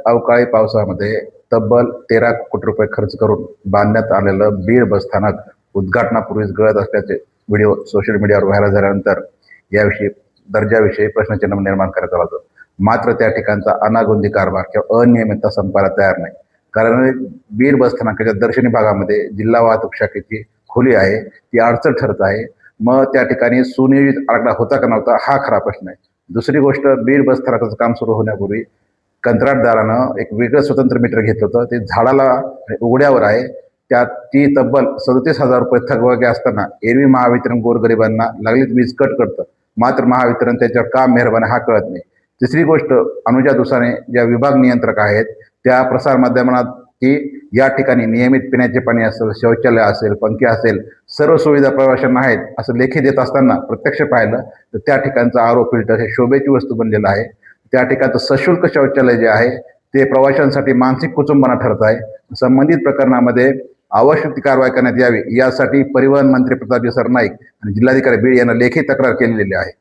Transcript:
अवकाळी पावसामध्ये तब्बल 13 कोटी रुपये खर्च करून बांधण्यात आलेलं बीड बसस्थानक उद्घाटनापूर्वीच गळत असल्याचे व्हिडिओ सोशल मीडियावर व्हायरल झाल्यानंतर याविषयी दर्जाविषयी प्रश्नचिन्ह निर्माण करण्यात आलं होतं. मात्र त्या ठिकाणचा अनागोंदी कारभार किंवा अनियमितता संपायला तयार नाही. कारण बीड बसस्थानकाच्या दर्शनी भागामध्ये जिल्हा वाहतूक शाखेची खोली आहे, ती अडचण ठरत आहे. मग त्या ठिकाणी सुनियोजित आराखडा होता का नव्हता हा खरा प्रश्न आहे. दुसरी गोष्ट, बीड बसस्थानकाचं काम सुरू होण्यापूर्वी कंत्राटदारानं एक वेगळं स्वतंत्र मीटर घेतलं होतं. ते झाडाला उघड्यावर आहे. त्यात ती तब्बल 37,000 रुपये थकबाकी असताना एरवी महावितरण गोरगरिबांना लागलीच वीज कट करतं. मात्र महावितरण त्याच्यावर का मेहरबान हा कळत नाही. तिसरी गोष्ट, अनुजा दुसाने ज्या विभाग नियंत्रक आहेत त्या प्रसारमाध्यमात की या ठिकाणी नियमित पिण्याचे पाणी असेल, शौचालय असेल, पंखे असेल, सर्व सुविधा प्रवाशांना आहेत असं लेखी देत असताना प्रत्यक्ष पाहिलं तर त्या ठिकाणचं आरो फिल्टर हे शोभेची वस्तू बनलेलं आहे. त्या ठिकाणचं सशुल्क शौचालय जे आहे ते प्रवाशांसाठी मानसिक कुचंबना ठरत आहे. संबंधित प्रकरणामध्ये आवश्यक ती कारवाई करण्यात यावी यासाठी परिवहन मंत्री प्रतापजी सरनाईक आणि जिल्हाधिकारी बीड यांना लेखी तक्रार केलेली आहे.